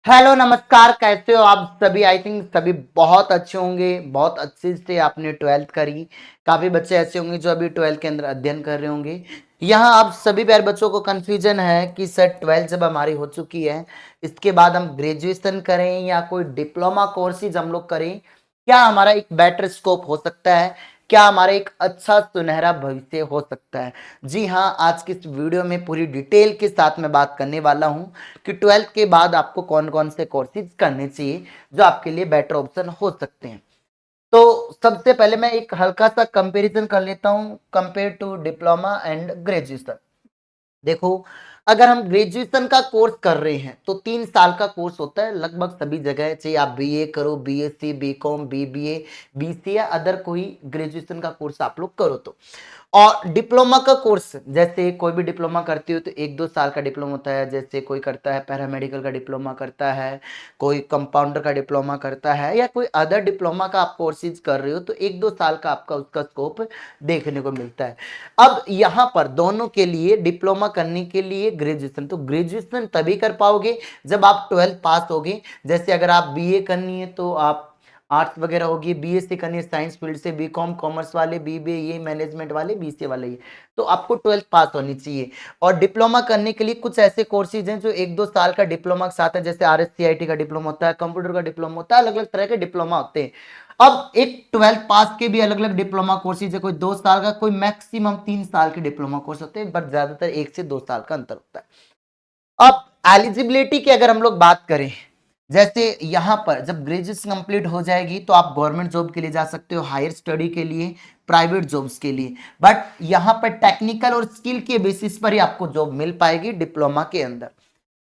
Hello नमस्कार, कैसे हो आप सभी। आई थिंक सभी बहुत अच्छे होंगे, बहुत अच्छे से आपने ट्वेल्थ करी। काफी बच्चे ऐसे होंगे जो अभी ट्वेल्थ के अंदर अध्ययन कर रहे होंगे। यहाँ आप सभी प्यारे बच्चों को कंफ्यूजन है कि सर ट्वेल्थ जब हमारी हो चुकी है, इसके बाद हम ग्रेजुएशन करें या कोई डिप्लोमा कोर्सेज हम लोग करें, क्या हमारा एक बेटर स्कोप हो सकता है, क्या हमारा एक अच्छा सुनहरा भविष्य हो सकता है। जी हाँ, आज की इस वीडियो में पूरी डिटेल के साथ मैं बात करने वाला हूं कि ट्वेल्थ के बाद आपको कौन कौन से कोर्सेज करने चाहिए जो आपके लिए बेटर ऑप्शन हो सकते हैं। तो सबसे पहले मैं एक हल्का सा कंपैरिजन कर लेता हूं compare to diploma and graduation. देखो, अगर हम ग्रेजुएशन का कोर्स कर रहे हैं तो 3 साल का कोर्स होता है लगभग सभी जगह, चाहे आप बीए करो, बीएससी, बीकॉम, बीबीए, बीसी या अदर कोई ग्रेजुएशन का कोर्स आप लोग करो तो। और डिप्लोमा का कोर्स, जैसे कोई भी डिप्लोमा करती हो तो 1-2 साल का डिप्लोमा होता है। जैसे कोई करता है पैरामेडिकल का डिप्लोमा करता है, कोई कंपाउंडर का डिप्लोमा करता है, या कोई अदर डिप्लोमा का आप कोर्सेज कर रहे हो तो 1-2 साल का आपका उसका स्कोप देखने को मिलता है। अब यहाँ पर दोनों के लिए डिप्लोमा करने के लिए ग्रेजुएशन, तो ग्रेजुएशन तभी कर पाओगे जब आप ट्वेल्थ पास होगे। जैसे अगर आप बीए करनी है तो आप आर्ट्स वगैरह होगी, बीएससी करनी है साइंस फील्ड से, बीकॉम कॉमर्स वाले, बीबीए ये मैनेजमेंट वाले, बीसीए वाले ये, तो आपको ट्वेल्थ पास होनी चाहिए। और डिप्लोमा करने के लिए कुछ ऐसे कोर्सेज हैं जो 1-2 साल का डिप्लोमा के साथ है, जैसे आरएससीआईटी का डिप्लोमा होता है, कंप्यूटर का डिप्लोमा होता है, अलग अलग तरह के डिप्लोमा होते हैं। अब एक ट्वेल्थ पास के भी अलग अलग डिप्लोमा कोर्सेज है, कोई 2 साल का, कोई मैक्सिमम 3 साल के डिप्लोमा कोर्स होते हैं, बट ज्यादातर 1 से 2 साल का अंतर होता है। अब एलिजिबिलिटी की अगर हम लोग बात करें, जैसे यहां पर जब ग्रेजुएशन कंप्लीट हो जाएगी तो आप गवर्नमेंट जॉब के लिए जा सकते हो, हायर स्टडी के लिए, प्राइवेट जॉब्स के लिए, बट यहां पर टेक्निकल और स्किल के बेसिस पर ही आपको जॉब मिल पाएगी डिप्लोमा के अंदर।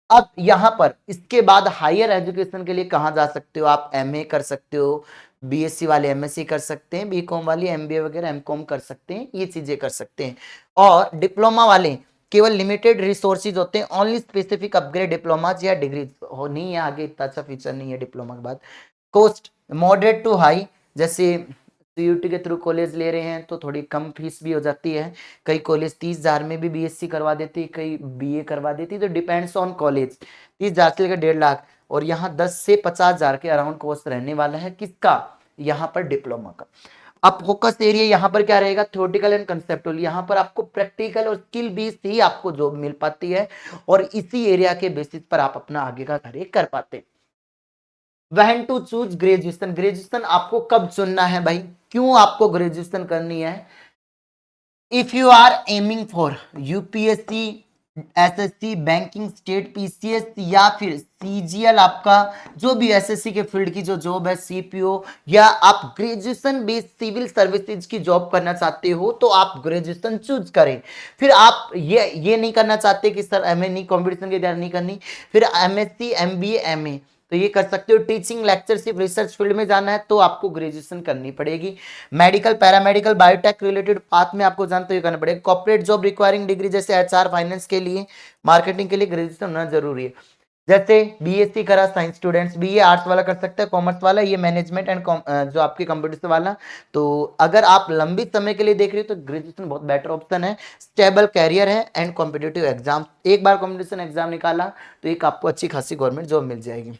अब यहां पर इसके बाद हायर एजुकेशन के लिए कहां जा सकते हो, आप एमए कर सकते हो, बीएससी वाले एमएससी कर सकते हैं, बीकॉम वाले एमबीए वगैरह एमकॉम कर सकते हैं, ये चीजें कर सकते हैं। और डिप्लोमा वाले केवल लिमिटेड रिसोर्सेज होते हैं, ओनली स्पेसिफिक अपग्रेड डिप्लोमाज या डिग्री हो नहीं है, आगे इतना अच्छा फीचर नहीं है डिप्लोमा के बाद। कोस्ट मॉडरेट टू हाई, जैसे सीयूटी के थ्रू कॉलेज ले रहे हैं तो थोड़ी कम फीस भी हो जाती है। कई कॉलेज 30,000 में भी बीएससी करवा देती है, कई बीए करवा देती है, तो डिपेंड्स ऑन कॉलेज। 30,000 से लेकर 1.5 लाख, और यहाँ 10 से 50,000 के अराउंड कोर्स रहने वाला है किसका, यहाँ पर डिप्लोमा का। अब फोकस एरिया यहाँ पर क्या रहेगा, थ्योरेटिकल एंड कंसेप्चुअल। यहाँ पर आपको प्रैक्टिकल और स्किल बेस ही आपको जॉब मिल पाती है, और इसी एरिया के बेसिस पर आप अपना आगे का कार्य कर पाते हैं। When to choose graduation, graduation आपको कब चुनना है भाई, क्यों आपको ग्रेजुएशन करनी है। If you are aiming for UPSC, SSC, banking, state PCS, या फिर सीजीएल, आपका जो भी एसएससी के फील्ड की जो जॉब है, सीपीओ, या आप ग्रेजुएशन बेस्ड सिविल सर्विसेज की जॉब करना चाहते हो तो आप ग्रेजुएशन चूज करें। फिर आप ये नहीं करना चाहते कि सर एमए नहीं, कंपटीशन की तैयारी नहीं करनी, फिर एमएससी, एमबीए, एमए तो ये कर सकते हो। टीचिंग, लेक्चरशिप, रिसर्च फील्ड में जाना है तो आपको ग्रेजुएशन करनी पड़ेगी। Medical, paramedical, biotech related path में आपको जानते हुए करना पड़ेगा। कॉर्पोरेट जॉब रिक्वायरिंग डिग्री जैसे एचआर, फाइनेंस के लिए, मार्केटिंग के लिए ग्रेजुएशन होना जरूरी है। जैसे बीएससी करा साइंस स्टूडेंट्स, बीए आर्ट्स वाला कर सकता है, कॉमर्स वाला ये मैनेजमेंट एंड जो आपके कंप्यूटर वाला। तो अगर आप लंबी समय के लिए देख रहे हो तो ग्रेजुएशन बहुत बेटर ऑप्शन है। स्टेबल कैरियर है एंड कॉम्पिटेटिव एग्जाम, एक बार कॉम्पिटिशन एग्जाम निकाला तो एक आपको अच्छी खासी गवर्नमेंट जॉब मिल जाएगी।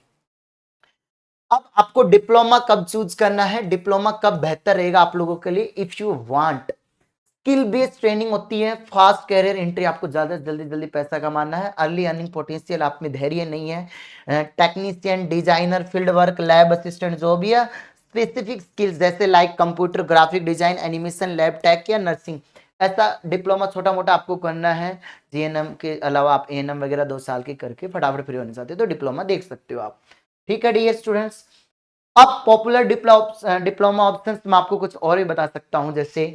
अब आपको डिप्लोमा कब चूज करना है, डिप्लोमा कब बेहतर रहेगा आप लोगों के लिए, if you want skill based training होती है, फास्ट कैरियर एंट्री, आपको ज्यादा से जल्दी जल्दी पैसा कमाना है, अर्ली अर्निंग पोटेंशियल आप में धैर्य नहीं है, technician, designer, field work, lab assistant job, या स्पेसिफिक स्किल्स जैसे like computer, graphic design, animation, lab tech या नर्सिंग, ऐसा डिप्लोमा छोटा मोटा आपको करना है। जीएनएम के अलावा आप एएनएम वगैरह 2 साल के करके फटाफट फ्री होने चाहते हो तो डिप्लोमा देख सकते हो आप। ठीक है डियर स्टूडेंट्स। अब पॉपुलर डिप्लोमा ऑप्शंस मैं आपको कुछ और भी बता सकता हूं, जैसे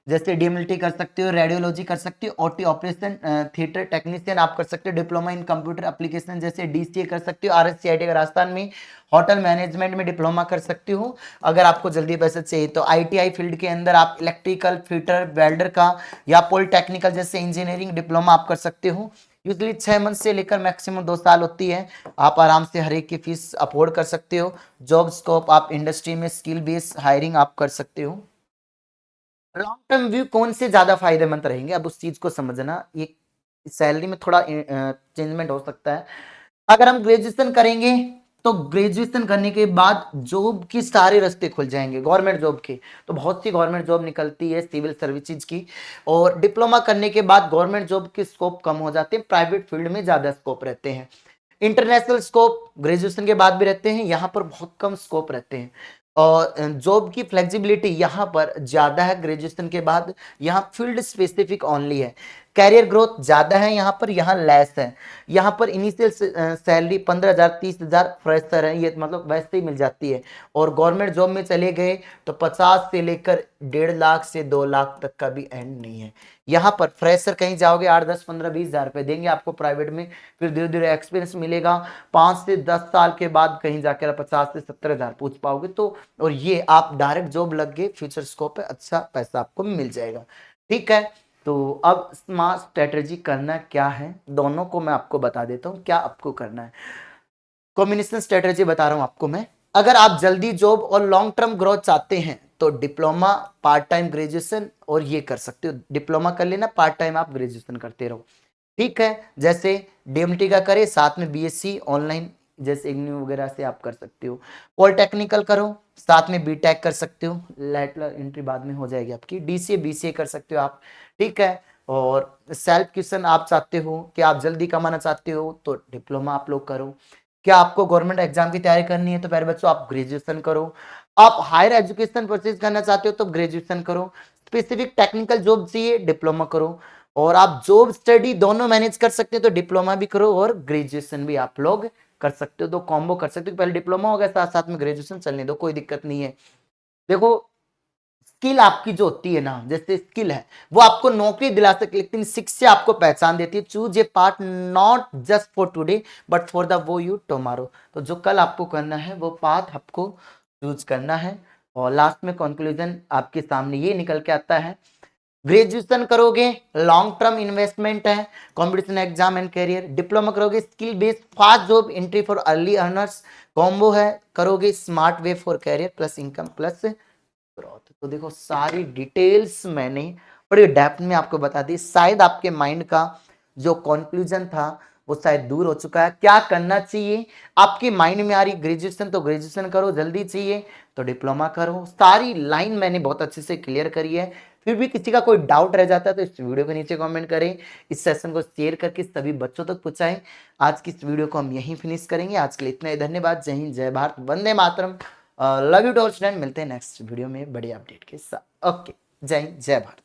जैसे डीएमएलटी कर सकते हो, रेडियोलॉजी कर सकते हो, ओटी ऑपरेशन थिएटर टेक्नीशियन आप कर सकते हो, डिप्लोमा इन कंप्यूटर एप्लीकेशन जैसे डीसीए कर सकते हो, आरएससीआईटी का राजस्थान में, होटल मैनेजमेंट में डिप्लोमा कर सकते हो। अगर आपको जल्दी पैसे चाहिए तो आईटीआई फील्ड के अंदर आप इलेक्ट्रिकल फिटर वेल्डर का, या पॉलिटेक्निकल जैसे इंजीनियरिंग डिप्लोमा आप कर सकते हो। यूजली 6 मंथ से लेकर मैक्सिमम 2 साल होती है, आप आराम से हर एक की फीस अफोर्ड कर सकते हो। जॉब स्कोप आप इंडस्ट्री में स्किल बेस्ड हायरिंग आप कर सकते हो। लॉन्ग टर्म व्यू कौन से ज्यादा फायदेमंद रहेंगे, अब उस चीज को समझना। ये सैलरी में थोड़ा चेंजमेंट हो सकता है। अगर हम ग्रेजुएशन करेंगे तो ग्रेजुएशन करने के बाद जॉब की सारे रास्ते खुल जाएंगे गवर्नमेंट जॉब के। तो बहुत सी गवर्नमेंट जॉब निकलती है सिविल सर्विसेज की, और डिप्लोमा करने के बाद गवर्नमेंट जॉब के स्कोप कम हो जाते हैं, प्राइवेट फील्ड में ज्यादा स्कोप रहते हैं। इंटरनेशनल स्कोप ग्रेजुएशन के बाद भी रहते हैं, यहाँ पर बहुत कम स्कोप रहते हैं। और जॉब की फ्लेक्सिबिलिटी यहाँ पर ज्यादा है ग्रेजुएशन के बाद, यहाँ फील्ड स्पेसिफिक ओनली है। कैरियर ग्रोथ ज्यादा है यहाँ पर, यहाँ लेस है। यहाँ पर इनिशियल सैलरी 15,000 30,000 फ्रेशर है, ये मतलब वैसे ही मिल जाती है। और गवर्नमेंट जॉब में चले गए तो 50 से लेकर 1.5 लाख से 2 लाख तक का भी एंड नहीं है। यहाँ पर फ्रेशर कहीं जाओगे 8 10 15 20 हजार रुपए देंगे आपको प्राइवेट में, फिर धीरे धीरे एक्सपीरियंस मिलेगा, 5 से 10 साल के बाद कहीं जाकर 50 से 70 हजार पूछ पाओगे। तो और ये आप डायरेक्ट जॉब लग गए, फ्यूचर स्कोप है, अच्छा पैसा आपको मिल जाएगा। ठीक है, तो अब स्मार्ट स्ट्रेटेजी करना क्या है, दोनों को मैं आपको बता देता हूँ क्या आपको करना है। कॉम्बिनेशन स्ट्रेटेजी बता रहा हूँ आपको मैं। अगर आप जल्दी जॉब और लॉन्ग टर्म ग्रोथ चाहते हैं तो डिप्लोमा, पार्ट टाइम ग्रेजुएशन, और ये कर सकते हो। डिप्लोमा कर लेना, पार्ट टाइम आप ग्रेजुएशन करते रहो। ठीक है, जैसे डीएमटी का करे, साथ में बीएससी ऑनलाइन जैसे इग्नू वगैरह से आप कर सकते हो। पॉलिटेक्निकल करो, साथ में बीटेक कर सकते हो, लैटरल एंट्री बाद में हो जाएगी आपकी। डीसीए बीसीए कर सकते हो आप। ठीक है, और सेल्फ क्वेश्चन आप चाहते हो कि आप जल्दी कमाना चाहते हो तो डिप्लोमा आप लोग करो। क्या आपको गवर्नमेंट एग्जाम की तैयारी करनी है तो प्यारे बच्चों आप ग्रेजुएशन करो। आप हायर एजुकेशन परचेज करना चाहते हो तो ग्रेजुएशन करो। स्पेसिफिक टेक्निकल जॉब चाहिए, डिप्लोमा करो। और आप जॉब स्टडी दोनों मैनेज कर सकते हो तो डिप्लोमा भी करो और ग्रेजुएशन भी आप लोग कर सकते हो, दो कॉम्बो कर सकते हो। पहले डिप्लोमा हो गया, साथ साथ में ग्रेजुएशन चलने दो, कोई दिक्कत नहीं है। देखो, स्किल आपकी जो होती है ना, जैसे स्किल है वो आपको नौकरी दिला सकती है, लेकिन शिक्षा आपको पहचान देती है। Choose a part not just for today but for the वो यू टुमारो। तो जो कल आपको करना है वो पाथ आपको चूज करना है। और लास्ट में कंक्लूजन आपके सामने ये निकल के आता है, ग्रेजुएशन करोगे लॉन्ग टर्म इन्वेस्टमेंट है, competition exam and career. Diploma करोगे skill based fast job entry for early earners. Combo है करोगे smart way for career plus income plus growth. तो देखो सारी डिटेल्स मैंने बड़ी डेप्थ में आपको बता दी। शायद आपके माइंड का जो कंक्लूजन था वो शायद दूर हो चुका है। क्या करना चाहिए आपके माइंड में आ रही, ग्रेजुएशन तो ग्रेजुएशन करो, जल्दी चाहिए तो डिप्लोमा करो। सारी लाइन मैंने बहुत अच्छे से क्लियर करी है। फिर भी किसी का कोई डाउट रह जाता है तो इस वीडियो के नीचे कमेंट करें, इस सेशन को शेयर करके सभी बच्चों तक पहुंचाएं। आज की इस वीडियो को हम यहीं फिनिश करेंगे। आज के लिए इतना ही, धन्यवाद। Jai Hind, Jai Bharat, Vande Mataram. Love you to all student. मिलते हैं नेक्स्ट वीडियो में बड़ी अपडेट के साथ। ओके, जय हिंद, जय भारत।